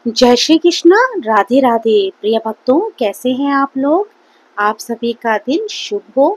जय श्री कृष्णा। राधे राधे। प्रिय भक्तों, कैसे हैं आप लोग। आप सभी का दिन शुभ हो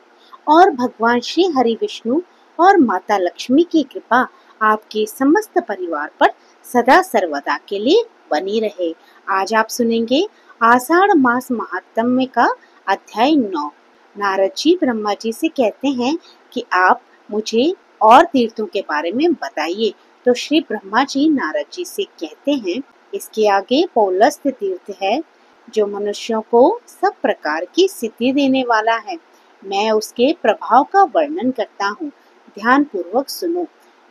और भगवान श्री हरि विष्णु और माता लक्ष्मी की कृपा आपके समस्त परिवार पर सदा सर्वदा के लिए बनी रहे। आज आप सुनेंगे आषाढ़ मास महात्म्य का अध्याय 9। नारद जी ब्रह्मा जी से कहते हैं कि आप मुझे और तीर्थों के बारे में बताइए। तो श्री ब्रह्मा जी नारद जी से कहते हैं, इसके आगे पौलस्त्य तीर्थ है जो मनुष्यों को सब प्रकार की सिद्धि देने वाला है। मैं उसके प्रभाव का वर्णन करता हूँ, ध्यान पूर्वक सुनो।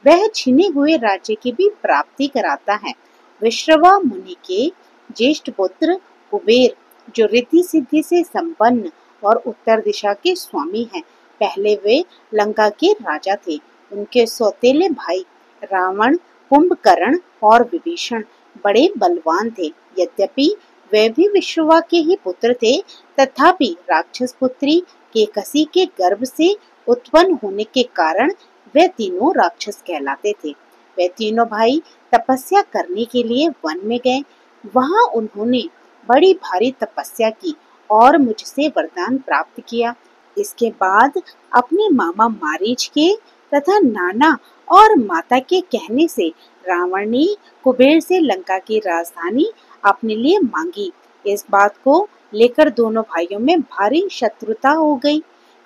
वह छिने हुए राज्य की भी प्राप्ति कराता है। विश्रवा मुनि के ज्येष्ठ पुत्र कुबेर, जो रिद्धि सिद्धि से संपन्न और उत्तर दिशा के स्वामी हैं, पहले वे लंका के राजा थे। उनके सौतेले भाई रावण, कुंभकर्ण और विभीषण बड़े बलवान थे। यद्यपि वे भी विश्रवा के ही पुत्र थे, तथापि राक्षस पुत्री केकसी के गर्भ से उत्पन्न होने के कारण वे तीनों राक्षस कहलाते थे। वे तीनों भाई तपस्या करने के लिए वन में गए। वहां उन्होंने बड़ी भारी तपस्या की और मुझसे वरदान प्राप्त किया। इसके बाद अपने मामा मारीच के तथा नाना और माता के कहने से रावण ने कुबेर से लंका की राजधानी अपने लिए मांगी। इस बात को लेकर दोनों भाइयों में भारी शत्रुता हो गई।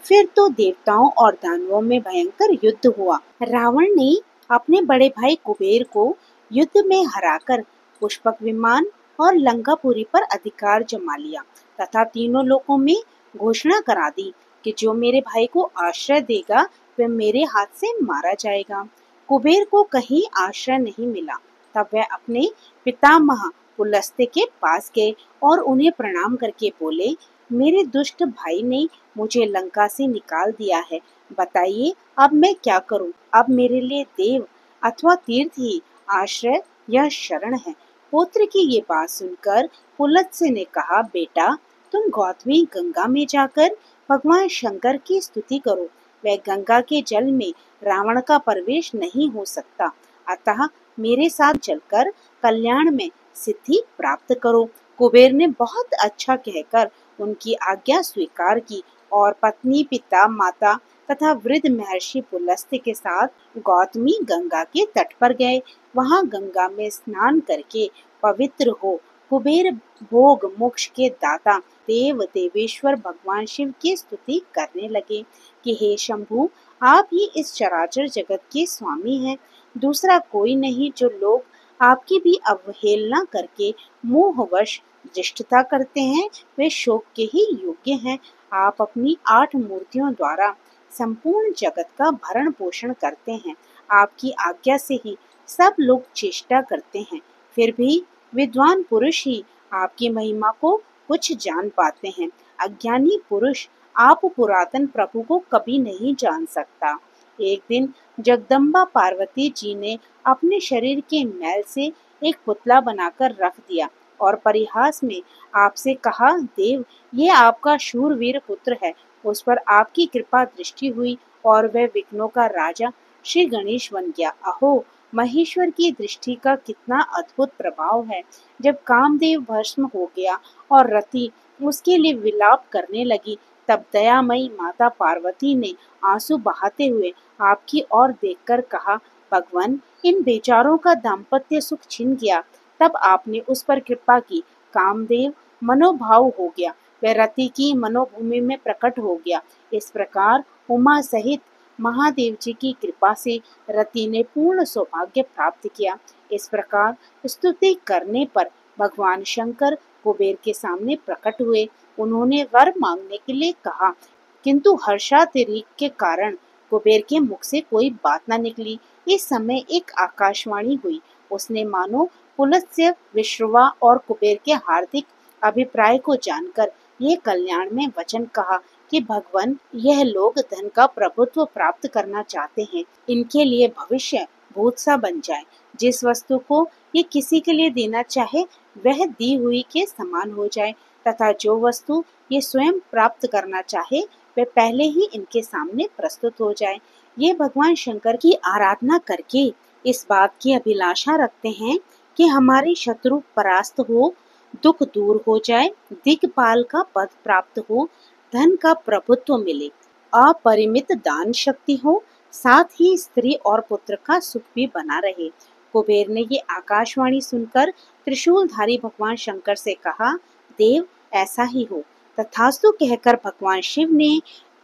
फिर तो देवताओं और दानवों में भयंकर युद्ध हुआ। रावण ने अपने बड़े भाई कुबेर को युद्ध में हराकर पुष्पक विमान और लंकापुरी पर अधिकार जमा लिया तथा तीनों लोकों में घोषणा करा दी कि जो मेरे भाई को आश्रय देगा वह मेरे हाथ से मारा जाएगा। कुबेर को कहीं आश्रय नहीं मिला। तब वह अपने पितामह पुलस्त्य के पास गए और उन्हें प्रणाम करके बोले, मेरे दुष्ट भाई ने मुझे लंका से निकाल दिया है। बताइए अब मैं क्या करूं। अब मेरे लिए देव अथवा तीर्थ ही आश्रय या शरण है। पुत्र की ये बात सुनकर पुलत्स्य ने कहा, बेटा तुम गौतमी गंगा में जाकर भगवान शंकर की स्तुति करो। वह गंगा के जल में रावण का प्रवेश नहीं हो सकता, अतः मेरे साथ चलकर कल्याण में सिद्धि प्राप्त करो। कुबेर ने बहुत अच्छा कहकर उनकी आज्ञा स्वीकार की और पत्नी, पिता, माता तथा वृद्ध महर्षि पुलस्त्य के साथ गौतमी गंगा के तट पर गए। वहां गंगा में स्नान करके पवित्र हो कुबेर भोग मोक्ष के दाता देव देवेश्वर भगवान शिव की स्तुति करने लगे कि हे शंभु, आप ही इस चराचर जगत के स्वामी हैं। दूसरा कोई नहीं। जो लोग आपकी भी अवहेलना करके मोहवश दृष्टता करते हैं, वे शोक के ही योग्य हैं। आप अपनी 8 मूर्तियों द्वारा संपूर्ण जगत का भरण पोषण करते हैं। आपकी आज्ञा से ही सब लोग चेष्टा करते हैं, फिर भी विद्वान पुरुष ही आपकी महिमा को कुछ जान पाते हैं। अज्ञानी पुरुष आप पुरातन प्रभु को कभी नहीं जान सकता। एक दिन जगदम्बा पार्वती जी ने अपने शरीर के मैल से एक पुतला बनाकर रख दिया और परिहास में आपसे कहा, देव ये आपका शूरवीर पुत्र है। उस पर आपकी कृपा दृष्टि हुई और वह विघ्नों का राजा श्री गणेश बन गया। अहो, महेश्वर की दृष्टि का कितना अद्भुत प्रभाव है। जब कामदेव भस्म हो गया और रति उसके लिए विलाप करने लगी, तब दयामयी माता पार्वती ने आंसू बहाते हुए आपकी ओर देखकर कहा, भगवान इन बेचारों का दाम्पत्य सुख छिन गया। तब आपने उस पर कृपा की। कामदेव मनोभाव हो गया, वह रति की मनोभूमि में प्रकट हो गया। इस प्रकार उमा सहित महादेव जी की कृपा से रति ने पूर्ण सौभाग्य प्राप्त किया। इस प्रकार स्तुति करने पर भगवान शंकर कुबेर के सामने प्रकट हुए। उन्होंने वर मांगने के लिए कहा, किंतु हर्षातिरेक के कारण कुबेर के मुख से कोई बात न निकली। इस समय एक आकाशवाणी हुई। उसने मानो पुलत्स्य, विश्रवा और कुबेर के हार्दिक अभिप्राय को जानकर ये कल्याण में वचन कहा कि भगवान, यह लोग धन का प्रभुत्व प्राप्त करना चाहते हैं। इनके लिए भविष्य भूत सा बन जाए। जिस वस्तु को ये किसी के लिए देना चाहे वह दी हुई के समान हो जाए, तथा जो वस्तु ये स्वयं प्राप्त करना चाहे वह पहले ही इनके सामने प्रस्तुत हो जाए। ये भगवान शंकर की आराधना करके इस बात की अभिलाषा रखते हैं कि हमारे शत्रु परास्त हो, दुख दूर हो जाए, दिक्पाल का पद प्राप्त हो, धन का प्रभुत्व मिले, अपरिमित दान शक्ति हो, साथ ही स्त्री और पुत्र का सुख भी बना रहे। कुबेर ने ये आकाशवाणी सुनकर त्रिशूलधारी भगवान शंकर से कहा, देव ऐसा ही हो। तथास्तु कहकर भगवान शिव ने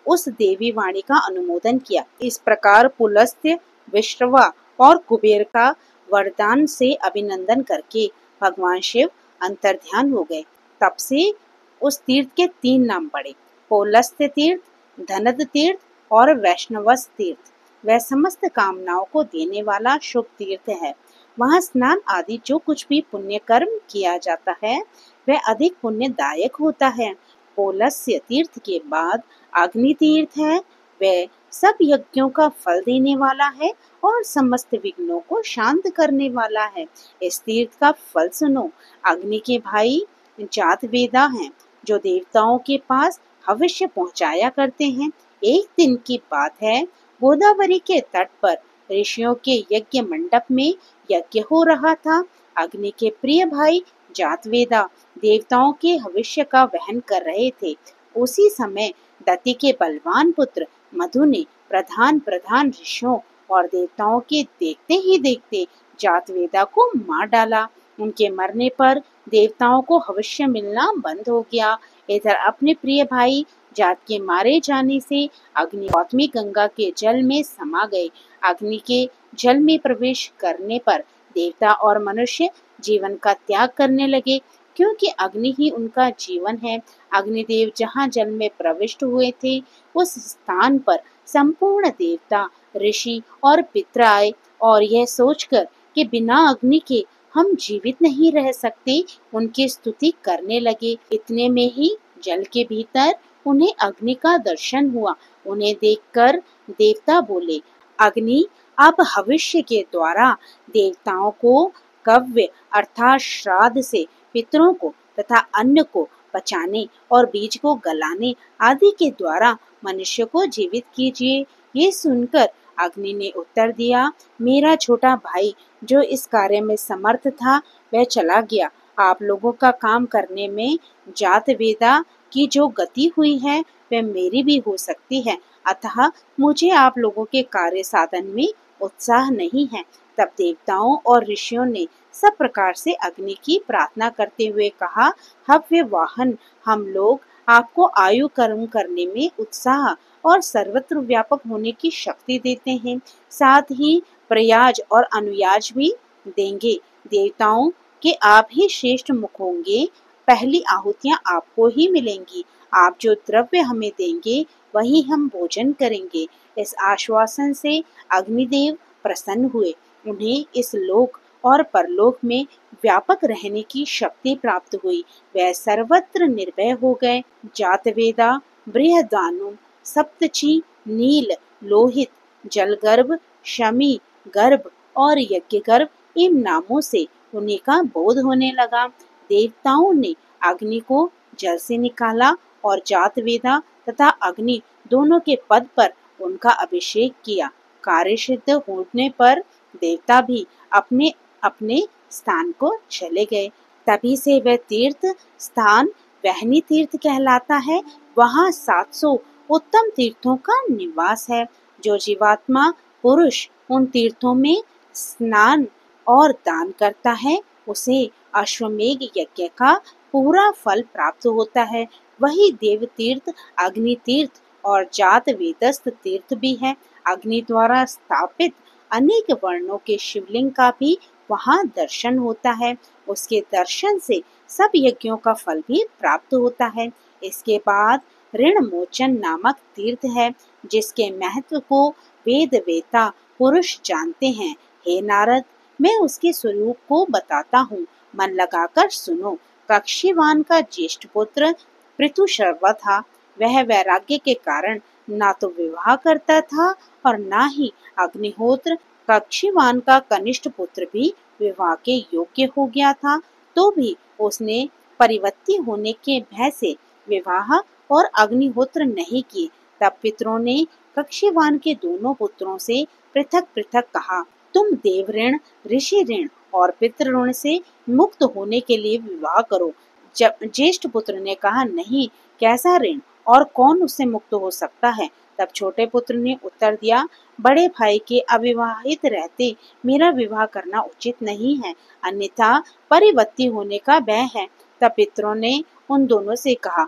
उस देवी वाणी का अनुमोदन किया। इस प्रकार पुलस्त्य, विश्रवा और कुबेर का वरदान से अभिनंदन करके भगवान शिव अंतर्ध्यान हो गए। तब से उस तीर्थ के 3 नाम पड़े, पौलस्त्य तीर्थ, धनद तीर्थ और वैष्णवस तीर्थ। वह समस्त कामनाओं को देने वाला शुभ तीर्थ है। वहाँ स्नान आदि जो कुछ भी पुण्य कर्म किया जाता है वह अधिक पुण्यदायक होता है। पौलस्त्य तीर्थ के बाद अग्नि तीर्थ है। वह सब यज्ञों का फल देने वाला है और समस्त विघ्नों को शांत करने वाला है। इस तीर्थ का फल सुनो। अग्नि के भाई जातवेदा हैं, जो देवताओं के पास भविष्य पहुंचाया करते हैं। एक दिन की बात है, गोदावरी के तट पर ऋषियों के यज्ञ मंडप में यज्ञ हो रहा था। अग्नि के प्रिय भाई जातवेदा देवताओं के भविष्य का वहन कर रहे थे। उसी समय दति के बलवान पुत्र मधु ने प्रधान प्रधान ऋषियों और देवताओं के देखते ही देखते जातवेदा को मार डाला। उनके मरने पर देवताओं को भविष्य मिलना बंद हो गया। इधर अपने प्रिय भाई जात के मारे जाने से अग्नि गौतमी गंगा के जल में समा गए। अग्नि के जल में प्रवेश करने पर देवता और मनुष्य जीवन का त्याग करने लगे, क्योंकि अग्नि ही उनका जीवन है। अग्निदेव जहाँ जल में प्रविष्ट हुए थे, उस स्थान पर संपूर्ण देवता, ऋषि और पितर आए और यह सोचकर कि बिना अग्नि के हम जीवित नहीं रह सकते, उनकी स्तुति करने लगे। इतने में ही जल के भीतर उन्हें अग्नि का दर्शन हुआ। उन्हें देखकर देवता बोले, अग्नि अब भविष्य के द्वारा देवताओं को कव्य अर्थात श्राद्ध से पितरों को तथा अन्न को पचाने और बीज को गलाने आदि के द्वारा मनुष्य को जीवित कीजिए। ये सुनकर अग्नि ने उत्तर दिया, मेरा छोटा भाई जो इस कार्य में समर्थ था वह चला गया। आप लोगों का काम करने में जातवेदा की जो गति हुई है वह मेरी भी हो सकती है, अतः मुझे आप लोगों के कार्य साधन में उत्साह नहीं है। तब देवताओं और ऋषियों ने सब प्रकार से अग्नि की प्रार्थना करते हुए कहा, हव्य वाहन, हम लोग आपको आयु कर्म करने में उत्साह और सर्वत्र व्यापक होने की शक्ति देते हैं, साथ ही प्रयाज और अनुयाज भी देंगे। देवताओं के आप ही श्रेष्ठ मुख होंगे, पहली आहुतियां आपको ही मिलेंगी। आप जो द्रव्य हमें देंगे वही हम भोजन करेंगे। इस आश्वासन से अग्निदेव प्रसन्न हुए। उन्हें इस लोक और परलोक में व्यापक रहने की शक्ति प्राप्त हुई। वह सर्वत्र निर्भय हो गए। जातवेदा, बृहदानु, सप्तची, नील, लोहित, जलगर्भ, शमी, गर्भ और यज्ञगर्भ इन नामों से उन्हीं का बोध होने लगा। देवताओं ने अग्नि को जल से निकाला और जातवेदा तथा अग्नि दोनों के पद पर उनका अभिषेक किया। कार्य सिद्ध होने पर देवता भी अपने अपने स्थान को चले गए। तभी से वह तीर्थ स्थान वहनी तीर्थ कहलाता है। वहाँ 700 उत्तम तीर्थों का निवास है। जो जीवात्मा पुरुष उन तीर्थों में स्नान और दान करता है उसे अश्वमेघ यज्ञ का पूरा फल प्राप्त होता है। वही देव तीर्थ, अग्नि तीर्थ और जात वेदस्थ तीर्थ भी है। अग्नि द्वारा स्थापित अनेक वर्णों के शिवलिंग का भी वहाँ दर्शन होता है। उसके दर्शन से सब यज्ञों का फल भी प्राप्त होता है। इसके बाद ऋण मोचन नामक तीर्थ है, जिसके महत्व को वेद वेता पुरुष जानते हैं। हे नारद, मैं उसके स्वरूप को बताता हूँ, मन लगाकर सुनो। कक्षीवान का ज्येष्ठ पुत्र पृथुशर्वा था। वह वैराग्य के कारण ना तो विवाह करता था और ना ही अग्निहोत्र। कक्षीवान का कनिष्ठ पुत्र भी विवाह के योग्य हो गया था, तो भी उसने परिवत्ती होने के भय से विवाह और अग्निहोत्र नहीं किए। तब पितरों ने कक्षीवान के दोनों पुत्रों से पृथक पृथक कहा, तुम देव ऋण, ऋषि ऋण और पितृ ऋण से मुक्त होने के लिए विवाह करो। जब ज्येष्ठ पुत्र ने कहा, नहीं, कैसा ऋण और कौन उससे मुक्त हो सकता है? तब छोटे पुत्र ने उत्तर दिया, बड़े भाई के अविवाहित रहते मेरा विवाह करना उचित नहीं है, अन्यथा परिवर्ती होने का भय है। तब पितरों ने उन दोनों से कहा,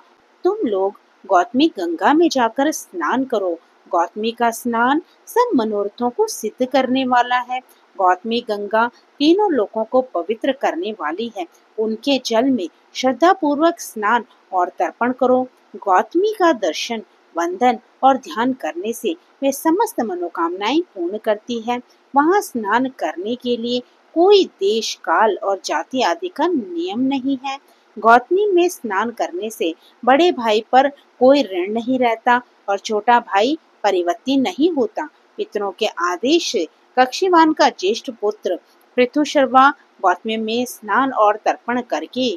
तुम लोग गौतमी गंगा में जाकर स्नान करो। गौतमी का स्नान सब मनोरथों को सिद्ध करने वाला है। गौतमी गंगा तीनों लोगों को पवित्र करने वाली है। उनके जल में श्रद्धा पूर्वक स्नान और तर्पण करो। गौतमी का दर्शन, वंदन और ध्यान करने से वे समस्त मनोकामनाएं पूर्ण करती है। वहां स्नान करने के लिए कोई देश, काल और जाति आदि का नियम नहीं है। गौतमी में स्नान करने से बड़े भाई पर कोई ऋण नहीं रहता और छोटा भाई परिवर्ती नहीं होता। पितरों के आदेश से कक्षीवान का ज्येष्ठ पुत्र पृथुशर्वा गौतमी में स्नान और तर्पण करके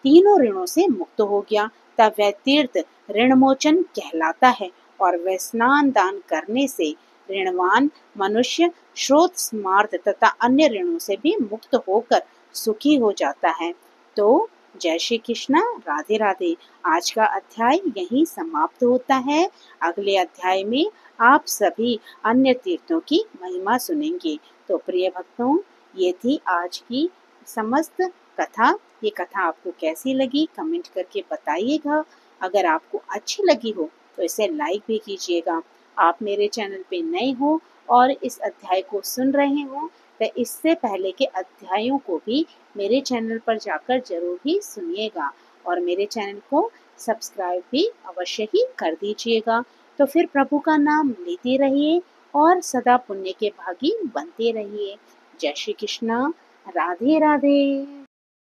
तीनों ऋणों से मुक्त हो गया। तब वह तीर्थ ऋणमोचन कहलाता है और वह स्नान दान करने से ऋणवान मनुष्य श्रोत स्मार्त तथा अन्य ऋणों से भी मुक्त होकर सुखी हो जाता है। तो जय श्री कृष्णा, राधे राधे। आज का अध्याय यहीं समाप्त होता है। अगले अध्याय में आप सभी अन्य तीर्थों की महिमा सुनेंगे। तो प्रिय भक्तों, ये थी आज की समस्त कथा। ये कथा आपको कैसी लगी कमेंट करके बताइएगा। अगर आपको अच्छी लगी हो तो इसे लाइक भी कीजिएगा। आप मेरे चैनल पे नए हो और इस अध्याय को सुन रहे हो तो इससे पहले के अध्यायों को भी मेरे चैनल पर जाकर जरूर ही सुनिएगा और मेरे चैनल को सब्सक्राइब भी अवश्य ही कर दीजिएगा। तो फिर प्रभु का नाम लेते रहिए और सदा पुण्य के भागी बनते रहिए। जय श्री कृष्णा, राधे राधे।